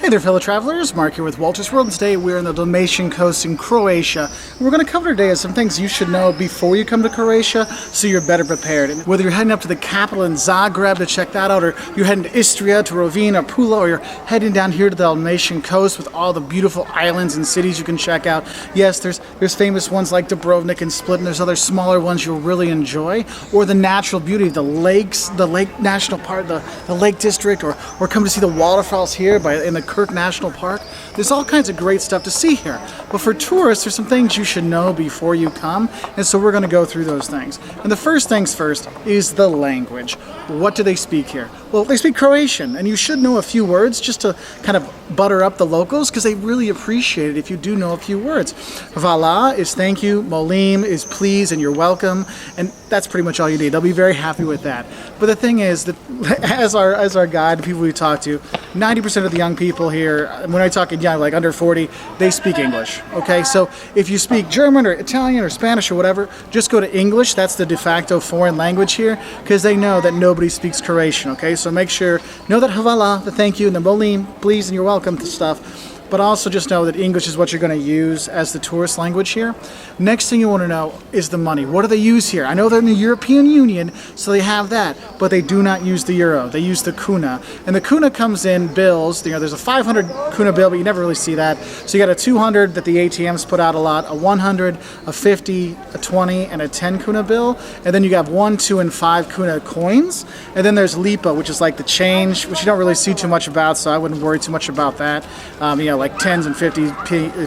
Hey there, fellow travelers. Mark here with Wolters World, and today we're in the Dalmatian coast in Croatia. We're going to cover today some things you should know before you come to Croatia so you're better prepared. And whether you're heading up to the capital in Zagreb to check that out, or you're heading to Istria, to Rovin, or Pula, or you're heading down here to the Dalmatian coast with all the beautiful islands and cities you can check out. Yes, there's famous ones like Dubrovnik and Split, and there's other smaller ones you'll really enjoy. Or the natural beauty, the lakes, the Lake National Park, the Lake District, or come to see the waterfalls here in the Kirk National Park. There's all kinds of great stuff to see here. But for tourists, there's some things you should know before you come, and so we're going to go through those things. And the first things first is the language. What do they speak here? Well, they speak Croatian, and you should know a few words just to kind of butter up the locals, because they really appreciate it if you do know a few words. Hvala is thank you, molim is please and you're welcome, and that's pretty much all you need. They'll be very happy with that. But the thing is that as our guide, the people we talk to, 90% of the young people here, when I talk young, like under 40, they speak English. Okay, so if you speak German or Italian or Spanish or whatever, just go to English. That's the de facto foreign language here, because they know that nobody speaks Croatian. Okay, so make sure, know that hvala, the thank you, and the molim, please and you're welcome stuff. But also just know that English is what you're going to use as the tourist language here. Next thing you want to know is the money. What do they use here? I know they're in the European Union, so they have that, but they do not use the euro. They use the Kuna. And the Kuna comes in bills. You know, there's a 500 Kuna bill, but you never really see that. So you got a 200 that the ATMs put out a lot, a 100, a 50, a 20, and a 10 Kuna bill. And then you have 1, 2, and 5 Kuna coins. And then there's Lipa, which is like the change, which you don't really see too much about, so I wouldn't worry too much about that. You know, like 10s and 50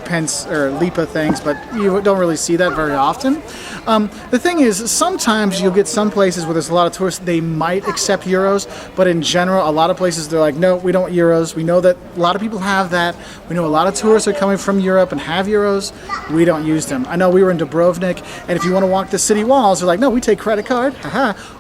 pence or Lipa things, but you don't really see that very often. The thing is, sometimes you'll get some places where there's a lot of tourists, they might accept euros, but in general, a lot of places they're like, no, we don't want euros. We know that a lot of people have that. We know a lot of tourists are coming from Europe and have euros. We don't use them. I know we were in Dubrovnik, and if you want to walk the city walls, they're like, no, we take credit card,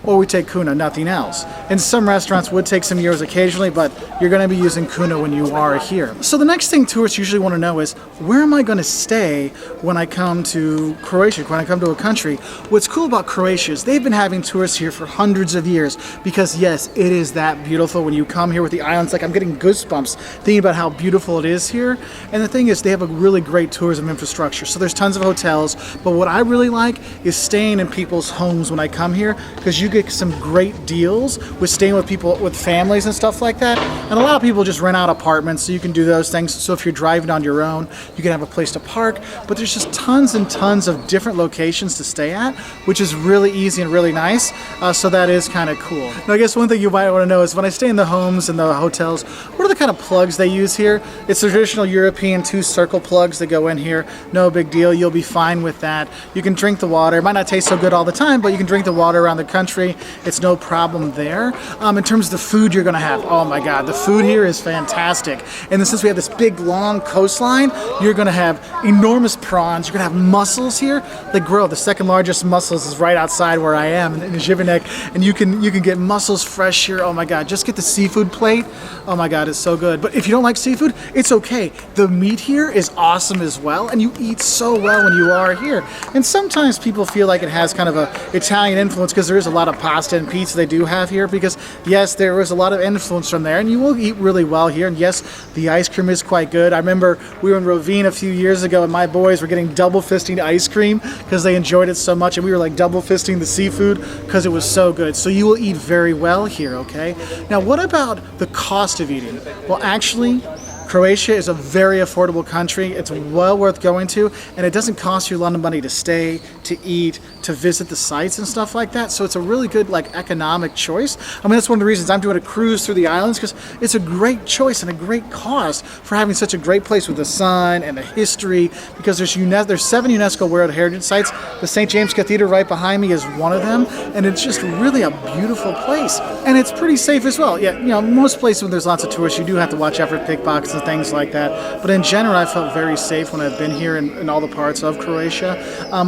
or we take Kuna, nothing else. And some restaurants would take some euros occasionally, but you're going to be using Kuna when you are here. So the next thing tourists usually want to know is, where am I going to stay when I come to Croatia, when I come to a country? What's cool about Croatia is they've been having tourists here for hundreds of years, because yes, it is that beautiful when you come here with the islands. Like, I'm getting goosebumps thinking about how beautiful it is here. And the thing is, they have a really great tourism infrastructure, so there's tons of hotels, but what I really like is staying in people's homes when I come here, because you get some great deals with staying with people, with families and stuff like that. And a lot of people just rent out apartments, so you can do those things. So if you're driving on your own, you can have a place to park, but there's just tons and tons of different locations to stay at, which is really easy and really nice. So that is kind of cool. Now, I guess one thing you might want to know is, when I stay in the homes and the hotels, what are the kind of plugs they use here? It's the traditional European 2 circle plugs that go in here. No big deal. You'll be fine with that. You can drink the water. It might not taste so good all the time, but you can drink the water around the country. It's no problem there. In terms of the food you're going to have, oh my God, the food here is fantastic. And since we have this big, long coastline, you're going to have enormous prawns. You're going to have mussels here. They grow. The second largest mussels is right outside where I am in Sibernik, and you can get mussels fresh here. Oh my God, just get the seafood plate. Oh my God, it's so good. But if you don't like seafood, it's okay. The meat here is awesome as well, and you eat so well when you are here. And sometimes people feel like it has kind of a Italian influence, because there is a lot of pasta and pizza they do have here, because yes, there is a lot of influence from there, and you will eat really well here. And yes, the ice cream is quite good. I remember we were in Rovin a few years ago, and my boys were getting double fisting ice cream because they enjoyed it so much, and we were like double fisting the seafood because it was so good. So you will eat very well here, okay? Now, what about the cost of eating? Well, actually, Croatia is a very affordable country. It's well worth going to, and it doesn't cost you a lot of money to stay, to eat, to visit the sites and stuff like that. So it's a really good, like, economic choice. I mean, that's one of the reasons I'm doing a cruise through the islands, because it's a great choice and a great cost for having such a great place with the sun and the history, because there's 7 UNESCO World Heritage Sites. The St. James Cathedral right behind me is one of them, and it's just really a beautiful place. And it's pretty safe as well. Yeah, you know, most places when there's lots of tourists, you do have to watch out for pickpockets and things like that. But in general, I felt very safe when I've been here in all the parts of Croatia.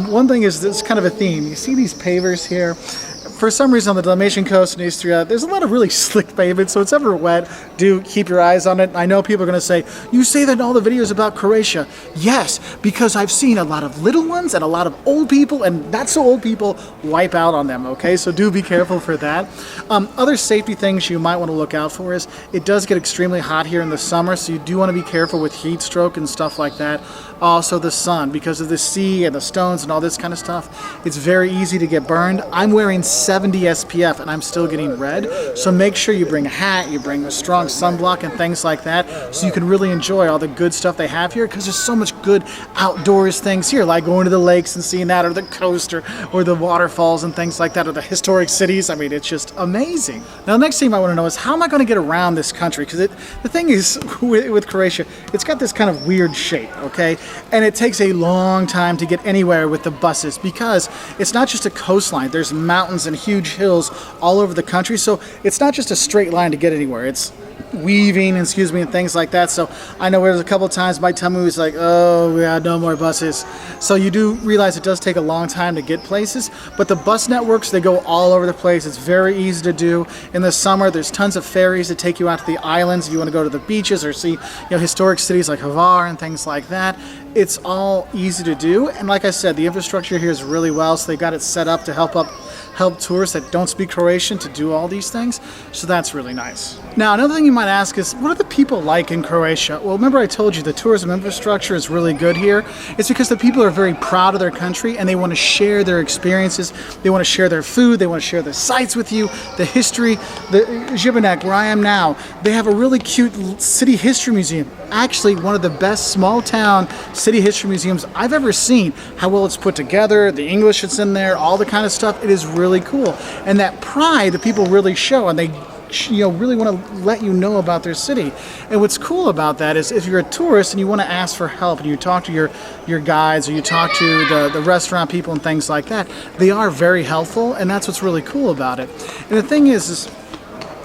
One thing is, this kind of a theme. You see these pavers here? For some reason on the Dalmatian coast in Istria, there's a lot of really slick pavement, so it's ever wet, do keep your eyes on it. I know people are going to say, you say that in all the videos about Croatia. Yes, because I've seen a lot of little ones and a lot of old people and not so old people wipe out on them, okay? So do be careful for that. Other safety things you might want to look out for is it does get extremely hot here in the summer, so you do want to be careful with heat stroke and stuff like that. Also the sun, because of the sea and the stones and all this kind of stuff, it's very easy to get burned. I'm wearing 70 SPF and I'm still getting red, so make sure you bring a hat, you bring a strong sunblock and things like that, so you can really enjoy all the good stuff they have here, because there's so much good outdoors things here, like going to the lakes and seeing that, or the coast, or the waterfalls and things like that, or the historic cities. I mean, it's just amazing. Now, the next thing I want to know is, how am I going to get around this country? Because the thing is, with Croatia, it's got this kind of weird shape, okay? And it takes a long time to get anywhere with the buses, because it's not just a coastline. There's mountains and huge hills all over the country, so it's not just a straight line to get anywhere. It's weaving, and things like that. So I know there's a couple of times my tummy was like, oh yeah, no more buses. So you do realize it does take a long time to get places, but the bus networks, they go all over the place. It's very easy to do. In the summer, there's tons of ferries that take you out to the islands if you want to go to the beaches or see, historic cities like Hvar and things like that. It's all easy to do, and like I said, the infrastructure here is really well, so they got it set up to help tourists that don't speak Croatian to do all these things, so that's really nice. Now, another thing you might ask is, what are the people like in Croatia? Well, remember I told you the tourism infrastructure is really good here. It's because the people are very proud of their country and they want to share their experiences. They want to share their food. They want to share the sights with you, the history. The Sibernik, where I am now, they have a really cute city history museum. Actually, one of the best small town city history museums I've ever seen. How well it's put together, the English that's in there, all the kind of stuff. It is really cool. And that pride the people really show, and they really want to let you know about their city. And what's cool about that is, if you're a tourist and you want to ask for help and you talk to your guides, or you talk to the restaurant people and things like that, they are very helpful, and that's what's really cool about it. And the thing is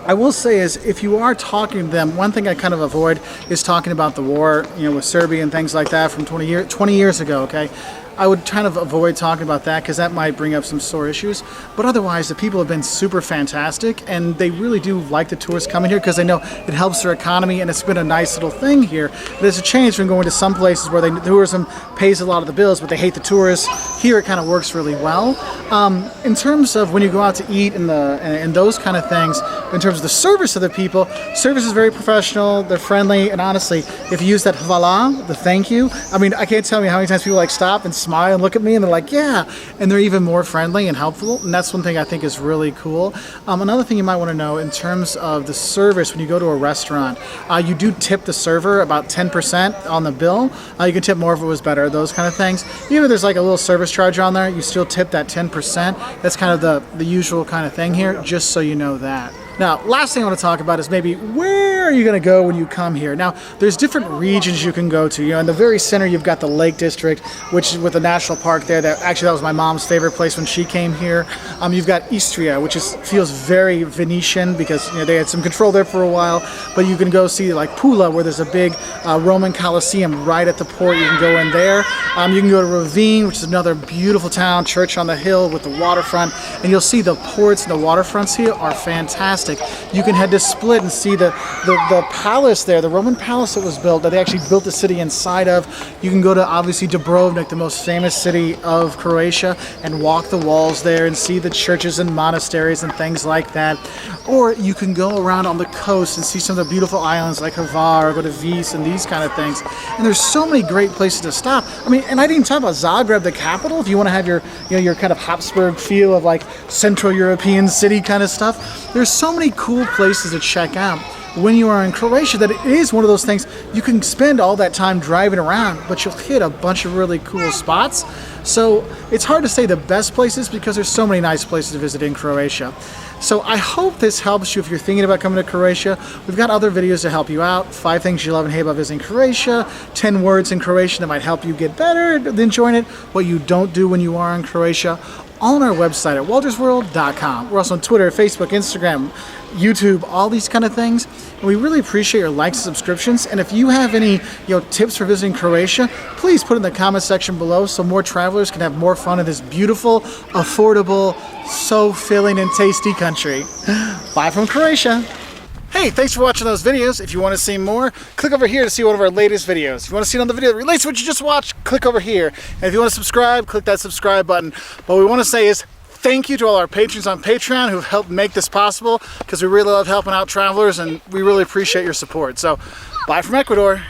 I will say is, if you are talking to them, one thing I kind of avoid is talking about the war, with Serbia and things like that from 20 years ago, okay? I would kind of avoid talking about that, because that might bring up some sore issues. But otherwise, the people have been super fantastic, and they really do like the tourists coming here, because they know it helps their economy, and it's been a nice little thing here. There's a change from going to some places where tourism pays a lot of the bills, but they hate the tourists. Here, it kind of works really well. In terms of when you go out to eat and those kind of things, in terms of the service of the people, service is very professional, they're friendly, and honestly, if you use that hvala, the thank you, I mean, I can't tell you how many times people stop and smile and look at me and they're like, yeah, and they're even more friendly and helpful, and that's one thing I think is really cool. Another thing you might want to know in terms of the service, when you go to a restaurant, you do tip the server about 10% on the bill. You can tip more if it was better, those kind of things. Even if there's like a little service charge on there, you still tip that 10%. That's kind of the usual kind of thing here, just so you know that. Now, last thing I want to talk about is maybe where are you going to go when you come here? Now, there's different regions you can go to. In the very center, you've got the Lake District, which is with the national park there. That was my mom's favorite place when she came here. You've got Istria, which feels very Venetian, because they had some control there for a while. But you can go see like Pula, where there's a big Roman Colosseum right at the port. You can go in there. You can go to Ravine, which is another beautiful town, church on the hill with the waterfront, and you'll see the ports and the waterfronts here are fantastic. You can head to Split and see the palace there, the Roman palace that was built, that they actually built the city inside of. You can go to, obviously, Dubrovnik, the most famous city of Croatia, and walk the walls there and see the churches and monasteries and things like that. Or you can go around on the coast and see some of the beautiful islands like Hvar, or go to Vis and these kind of things. And there's so many great places to stop. I mean, and I didn't talk about Zagreb, the capital, if you want to have your kind of Habsburg feel of like Central European city kind of stuff. There's so many cool places to check out when you are in Croatia that it is one of those things you can spend all that time driving around, but you'll hit a bunch of really cool spots. So it's hard to say the best places, because there's so many nice places to visit in Croatia. So I hope this helps you if you're thinking about coming to Croatia. We've got other videos to help you out. 5 things you love and hate about visiting Croatia. 10 words in Croatian that might help you get better at enjoying it. What you don't do when you are in Croatia. all on our website at woltersworld.com. We're also on Twitter, Facebook, Instagram, YouTube, all these kind of things. And we really appreciate your likes and subscriptions. And if you have any tips for visiting Croatia, please put it in the comment section below so more travelers can have more fun in this beautiful, affordable, so filling and tasty country. Bye from Croatia. Hey, thanks for watching those videos. If you want to see more, click over here to see one of our latest videos. If you want to see another video that relates to what you just watched, click over here. And if you want to subscribe, click that subscribe button. What we want to say is thank you to all our patrons on Patreon who've helped make this possible, because we really love helping out travelers and we really appreciate your support. So, bye from Ecuador.